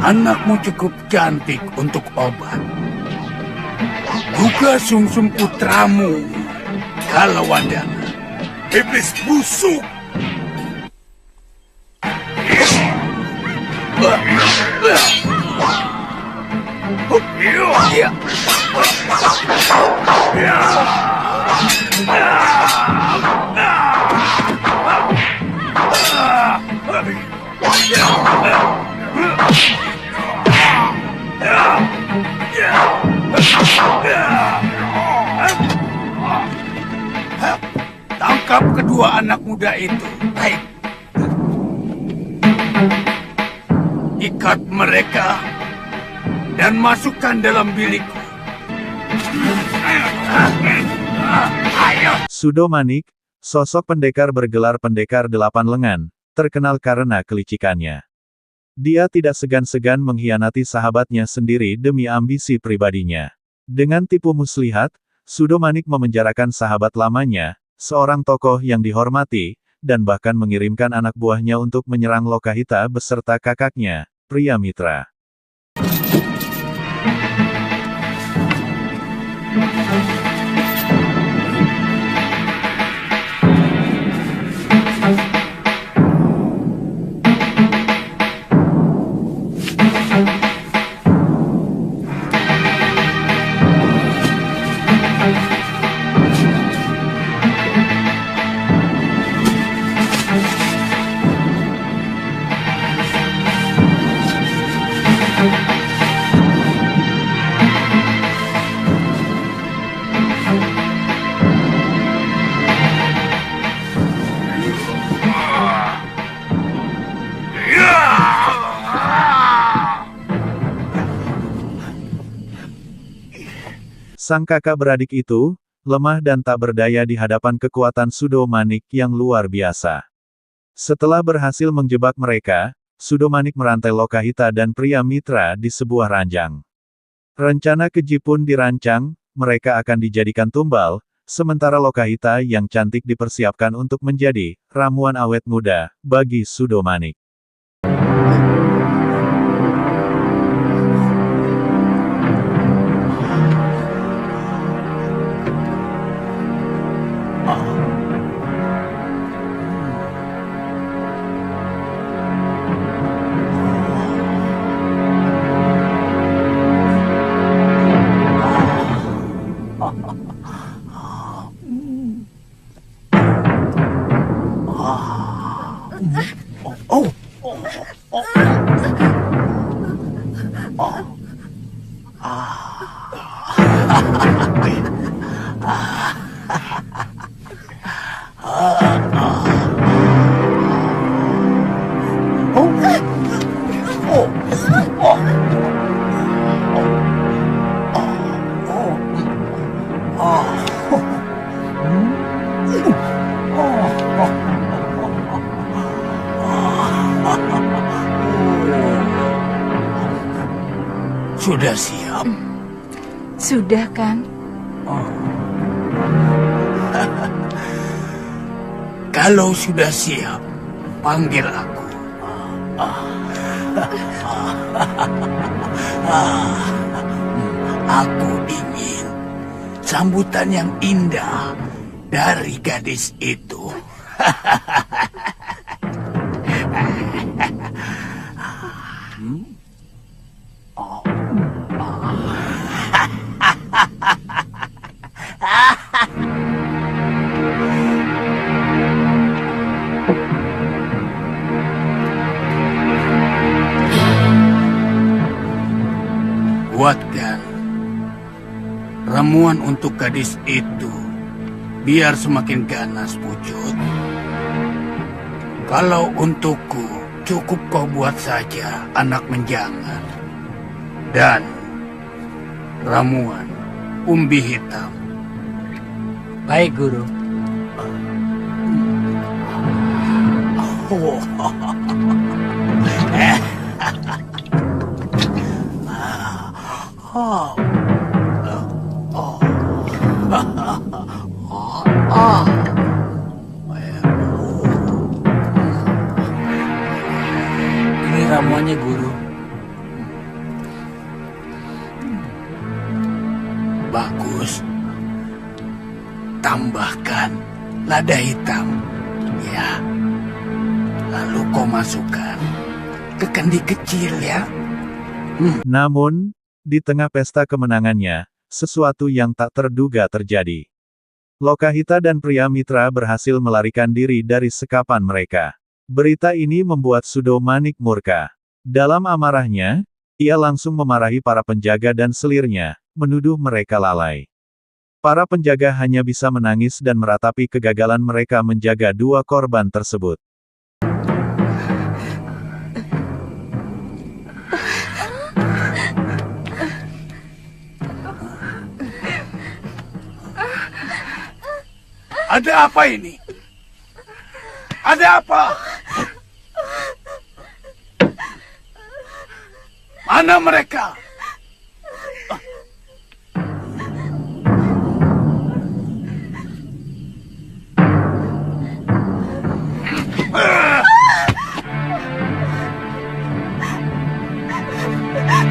Anakmu cukup cantik untuk obat. Juga sumsum putramu, Kalawadana. Iblis busuk. Tangkap kedua anak muda itu. Baik. Ikat mereka dan masukkan dalam bilikku. Sudomanik, sosok pendekar bergelar pendekar 8 lengan, terkenal karena kelicikannya. Dia tidak segan-segan mengkhianati sahabatnya sendiri demi ambisi pribadinya. Dengan tipu muslihat, Sudomanik memenjarakan sahabat lamanya, seorang tokoh yang dihormati, dan bahkan mengirimkan anak buahnya untuk menyerang Lokahita beserta kakaknya, Priamitra. Sang kakak beradik itu, lemah dan tak berdaya di hadapan kekuatan Sudomanik yang luar biasa. Setelah berhasil menjebak mereka, Sudomanik merantai Lokahita dan Priamitra di sebuah ranjang. Rencana keji pun dirancang, mereka akan dijadikan tumbal, sementara Lokahita yang cantik dipersiapkan untuk menjadi ramuan awet muda bagi Sudomanik. Sudah siap? Sudah, Kang. Kalau sudah siap, panggil aku. Aku ingin sambutan yang indah dari gadis itu. Buatkan ramuan untuk gadis itu, biar semakin ganas pucut. Kalau untukku, cukup kau buat saja anak menjangan. Dan ramuan umbi hitam. Baik, Guru. Guru. Bagus. Tambahkan lada hitam. Ya. Lalu kau masukkan ke kendi kecil ya. Namun, di tengah pesta kemenangannya, sesuatu yang tak terduga terjadi. Lokahita dan pria mitra berhasil melarikan diri dari sekapan mereka. Berita ini membuat Sudomanik murka. Dalam amarahnya, ia langsung memarahi para penjaga dan selirnya, menuduh mereka lalai. Para penjaga hanya bisa menangis dan meratapi kegagalan mereka menjaga dua korban tersebut. Ada apa ini? Ada apa? Mana mereka?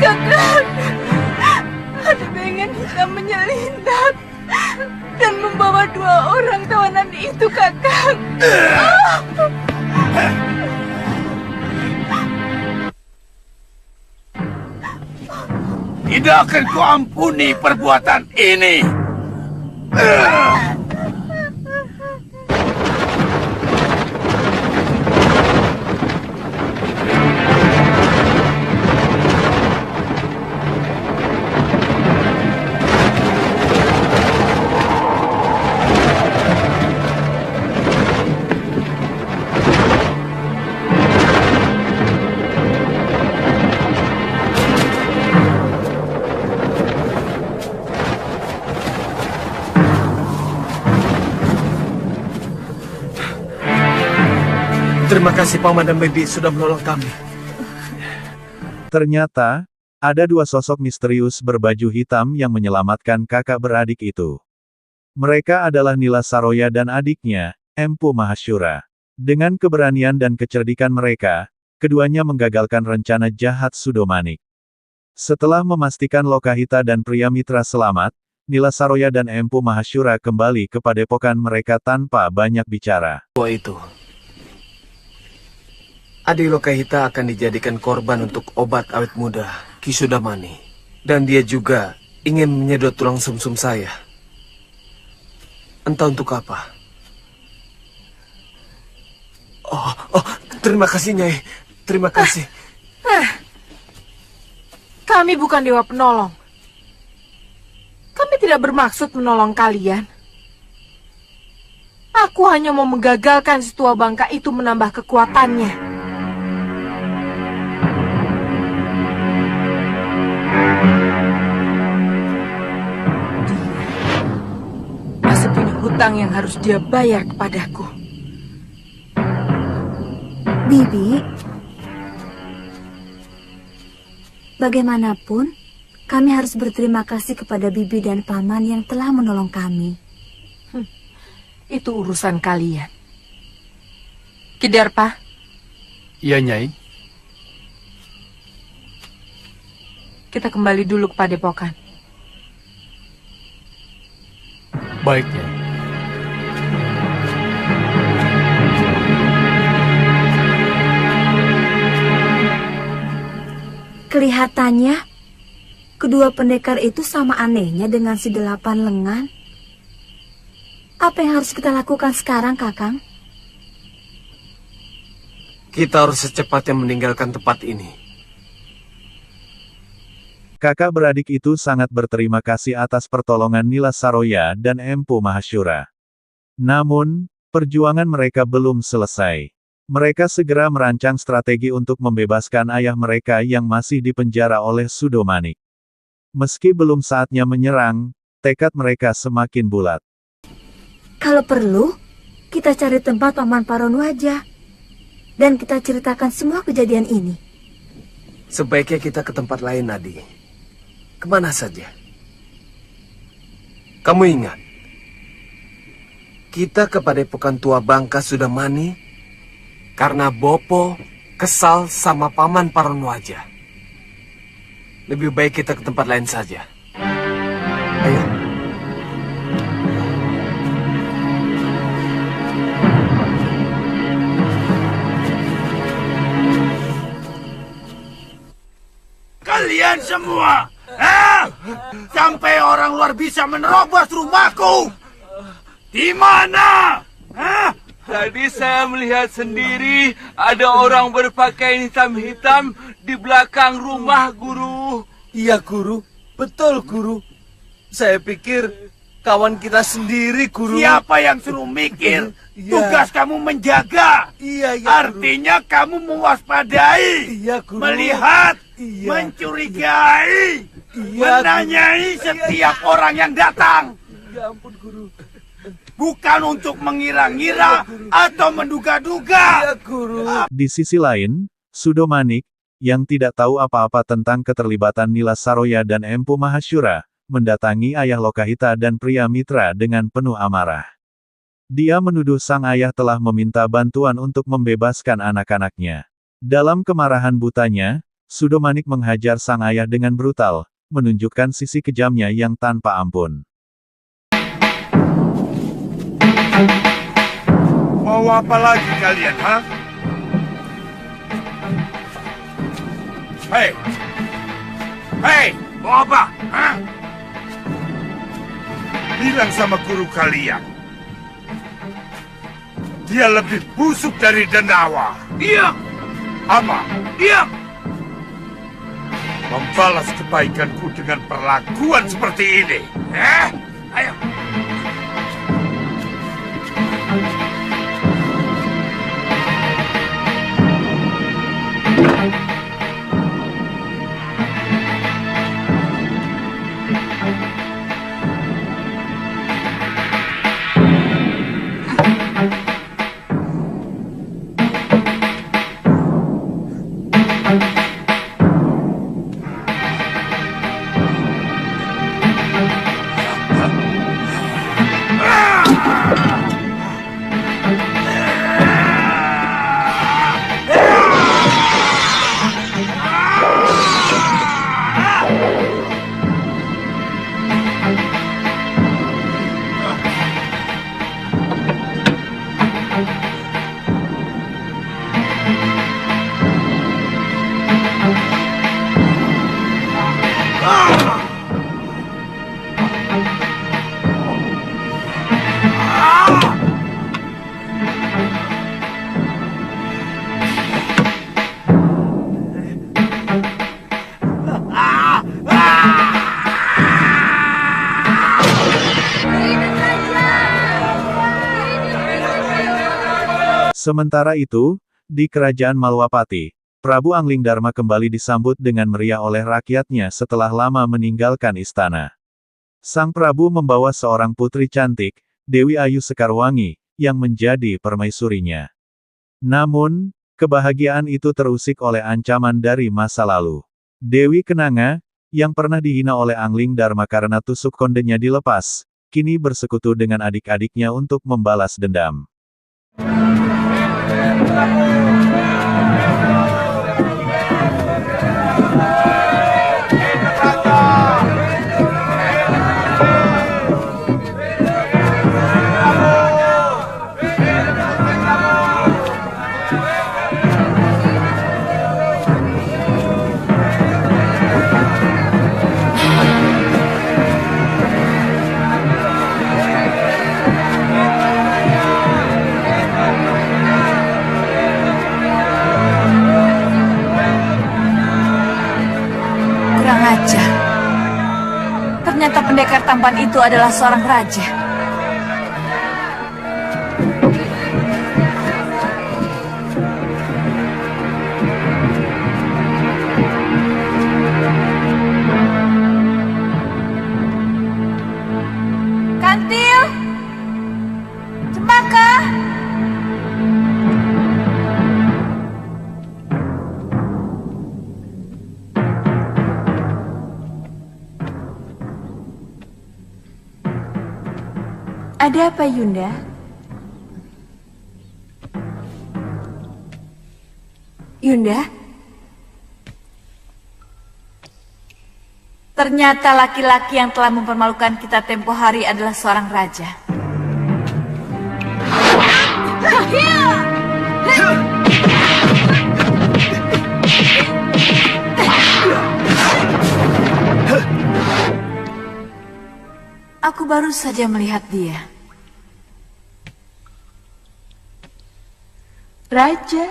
Kakak, ada bayangan hitam menyelinap dan membawa dua orang tawanan itu, Kakak. Tidak akan kuampuni perbuatan ini. Terima kasih Paman dan Bibi sudah menolong kami. Ternyata, ada dua sosok misterius berbaju hitam yang menyelamatkan kakak beradik itu. Mereka adalah Nila Saroya dan adiknya, Empu Mahashura. Dengan keberanian dan kecerdikan mereka, keduanya menggagalkan rencana jahat Sudomanik. Setelah memastikan Lokahita dan pria mitra selamat, Nila Saroya dan Empu Mahashura kembali ke padepokan mereka tanpa banyak bicara. Itu. Adi Lokahita akan dijadikan korban untuk obat awet muda, Ki Sudamani. Dan dia juga ingin menyedot tulang sumsum saya. Entah untuk apa. Oh, terima kasih Nyai. Terima kasih. Kami bukan dewa penolong. Kami tidak bermaksud menolong kalian. Aku hanya mau menggagalkan si tua bangka itu menambah kekuatannya. Masih punya hutang yang harus dia bayar kepadaku. Bibi, bagaimanapun, kami harus berterima kasih kepada Bibi dan Paman yang telah menolong kami. Itu urusan kalian. Kidarpa? Iya, Nyai. Kita kembali dulu ke padepokan. Baik, Nyai. Kelihatannya, kedua pendekar itu sama anehnya dengan si 8 lengan. Apa yang harus kita lakukan sekarang, Kakang? Kita harus secepatnya meninggalkan tempat ini. Kakak beradik itu sangat berterima kasih atas pertolongan Nila Saroya dan Empu Mahashura. Namun, perjuangan mereka belum selesai. Mereka segera merancang strategi untuk membebaskan ayah mereka yang masih dipenjara oleh Sudomanik. Meski belum saatnya menyerang, tekad mereka semakin bulat. Kalau perlu, kita cari tempat Paman Paronu aja. Dan kita ceritakan semua kejadian ini. Sebaiknya kita ke tempat lain, Nadi. Kemana saja? Kamu ingat? Kita ke padepokan tua Bangka Sudamani karena Bopo, kesal sama Paman Paronwaja. Lebih baik kita ke tempat lain saja. Ayo. Kalian semua, sampai orang luar bisa menerobos rumahku. Di mana? Tadi saya melihat sendiri ada orang berpakaian hitam-hitam di belakang rumah, Guru. Iya, Guru. Betul, Guru. Saya pikir kawan kita sendiri, Guru. Siapa yang suruh mikir? Iya. Tugas kamu menjaga. Iya, Artinya kamu mewaspadai, Iya, Guru. melihat, Iya. mencurigai, Iya, menanyai Guru. setiap orang yang datang. Ya ampun, Guru. Bukan untuk mengira-ngira atau menduga-duga. Iya, Guru. Di sisi lain, Sudomanik, yang tidak tahu apa-apa tentang keterlibatan Nila Saroya dan Empu Mahashura, mendatangi ayah Lokahita dan pria mitra dengan penuh amarah. Dia menuduh sang ayah telah meminta bantuan untuk membebaskan anak-anaknya. Dalam kemarahan butanya, Sudomanik menghajar sang ayah dengan brutal, menunjukkan sisi kejamnya yang tanpa ampun. Mau apa lagi kalian, ha? Hei! Hei! Mau apa? Hah? Bilang sama guru kalian. Dia lebih busuk dari Dendawa. Diam! Apa? Diam! Membalas kebaikanku dengan perlakuan seperti ini. Ayo! Sementara itu, di kerajaan Malwapati, Prabu Anglingdarma kembali disambut dengan meriah oleh rakyatnya setelah lama meninggalkan istana. Sang Prabu membawa seorang putri cantik, Dewi Ayu Sekarwangi, yang menjadi permaisurinya. Namun, kebahagiaan itu terusik oleh ancaman dari masa lalu. Dewi Kenanga, yang pernah dihina oleh Anglingdarma karena tusuk kondenya dilepas, kini bersekutu dengan adik-adiknya untuk membalas dendam. Kurang ajar. Ternyata pendekar tampan itu adalah seorang raja. Kantil! Cempaka! Ada apa, Yunda? Yunda, ternyata laki-laki yang telah mempermalukan kita tempo hari adalah seorang raja. Aku baru saja melihat dia. Raja?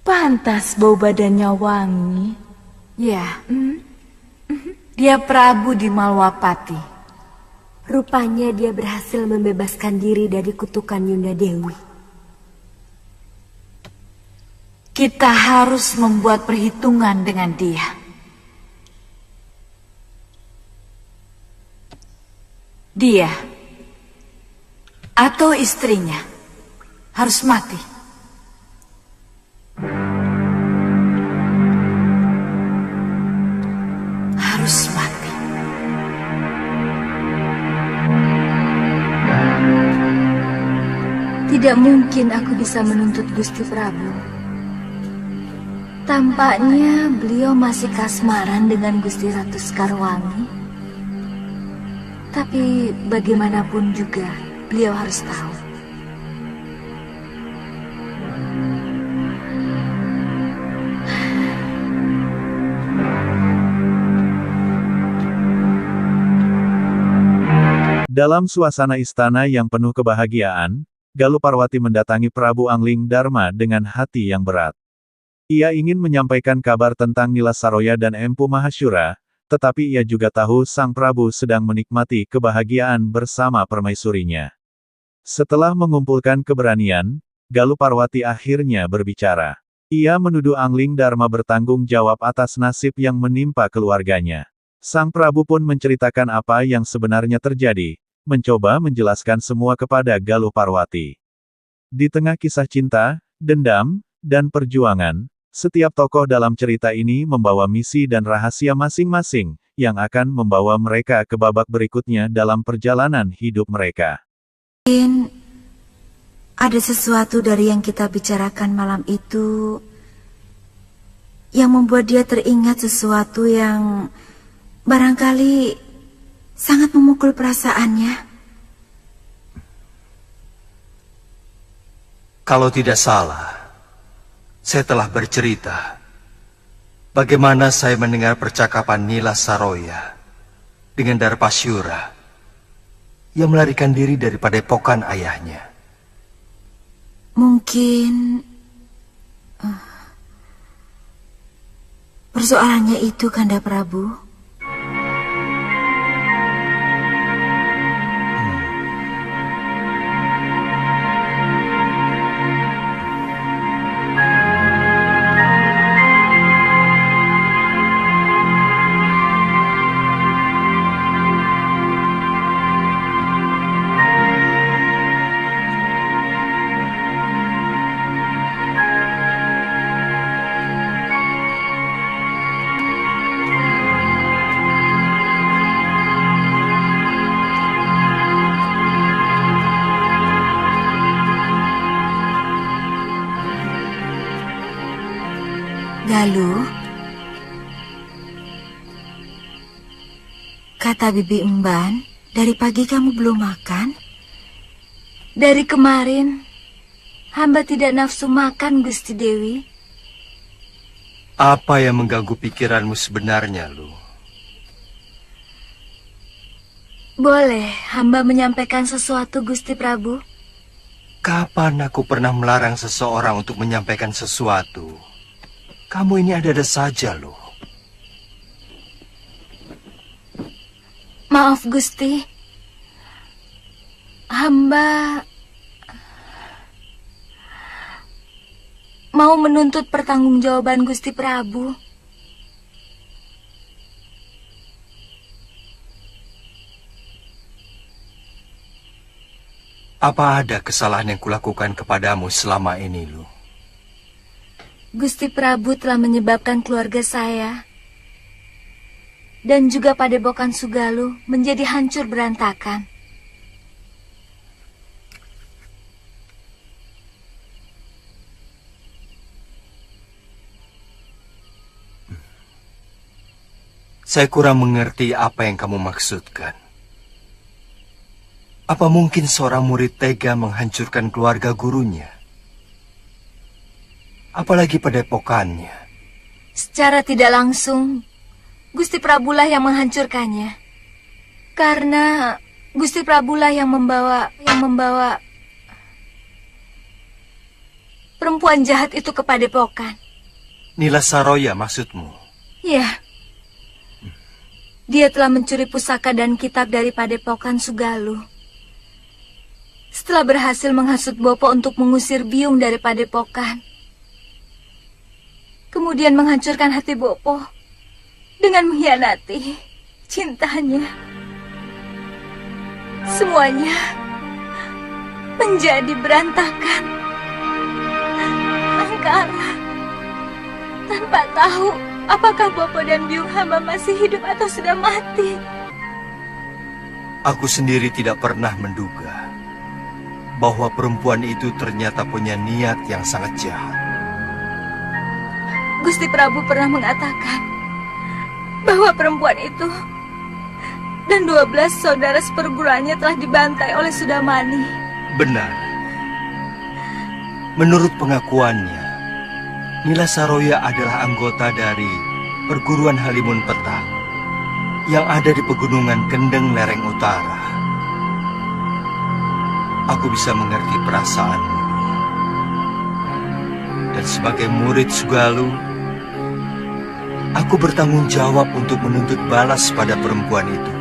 Pantas bau badannya wangi. Ya, dia Prabu di Malwapati. Rupanya dia berhasil membebaskan diri dari kutukan Yunda Dewi. Kita harus membuat perhitungan dengan dia. Dia atau istrinya harus mati. Harus mati. Tidak mungkin aku bisa menuntut Gusti Prabu. Tampaknya beliau masih kasmaran dengan Gusti Ratu Sekarwangi. Tapi bagaimanapun juga, beliau harus tahu. Dalam suasana istana yang penuh kebahagiaan, Galuh Parwati mendatangi Prabu Angling Dharma dengan hati yang berat. Ia ingin menyampaikan kabar tentang Nila Saroya dan Empu Mahasyura, tetapi ia juga tahu Sang Prabu sedang menikmati kebahagiaan bersama permaisurinya. Setelah mengumpulkan keberanian, Galuh Parwati akhirnya berbicara. Ia menuduh Angling Dharma bertanggung jawab atas nasib yang menimpa keluarganya. Sang Prabu pun menceritakan apa yang sebenarnya terjadi, mencoba menjelaskan semua kepada Galuh Parwati. Di tengah kisah cinta, dendam, dan perjuangan, setiap tokoh dalam cerita ini membawa misi dan rahasia masing-masing, yang akan membawa mereka ke babak berikutnya dalam perjalanan hidup mereka. Mungkin ada sesuatu dari yang kita bicarakan malam itu yang membuat dia teringat sesuatu yang barangkali sangat memukul perasaannya. Kalau tidak salah, saya telah bercerita bagaimana saya mendengar percakapan Nila Saroya dengan Darpasyura yang melarikan diri dari padepokan ayahnya. Mungkin persoalannya itu, Kanda Prabu. Galuh, kata Bibi Emban, dari pagi kamu belum makan? Dari kemarin, hamba tidak nafsu makan, Gusti Dewi. Apa yang mengganggu pikiranmu sebenarnya, Lu? Boleh hamba menyampaikan sesuatu, Gusti Prabu? Kapan aku pernah melarang seseorang untuk menyampaikan sesuatu? Kamu ini ada-ada saja, loh. Maaf, Gusti. Hamba mau menuntut pertanggungjawaban Gusti Prabu. Apa ada kesalahan yang kulakukan kepadamu selama ini, Lu? Gusti Prabu telah menyebabkan keluarga saya dan juga padepokan Sugaluh menjadi hancur berantakan. Saya kurang mengerti apa yang kamu maksudkan. Apa mungkin seorang murid tega menghancurkan keluarga gurunya? Apalagi padepokannya. Secara tidak langsung, Gusti Prabulah yang menghancurkannya. Karena Gusti Prabulah yang membawa perempuan jahat itu ke padepokan. Nila Saroya maksudmu? Ya. Dia telah mencuri pusaka dan kitab dari padepokan Sugalu. Setelah berhasil menghasut Bopo untuk mengusir Biung dari padepokan, kemudian menghancurkan hati Bopo dengan mengkhianati cintanya. Semuanya menjadi berantakan. Angkara tanpa tahu apakah Bopo dan Biung hamba masih hidup atau sudah mati. Aku sendiri tidak pernah menduga bahwa perempuan itu ternyata punya niat yang sangat jahat. Gusti Prabu pernah mengatakan bahwa perempuan itu dan 12 saudara seperguruannya telah dibantai oleh Sudamani. Benar. Menurut pengakuannya, Nila Saroya adalah anggota dari perguruan Halimun Petak yang ada di pegunungan Kendeng lereng utara. Aku bisa mengerti perasaanmu. Dan sebagai murid Sugalu, aku bertanggung jawab untuk menuntut balas pada perempuan itu.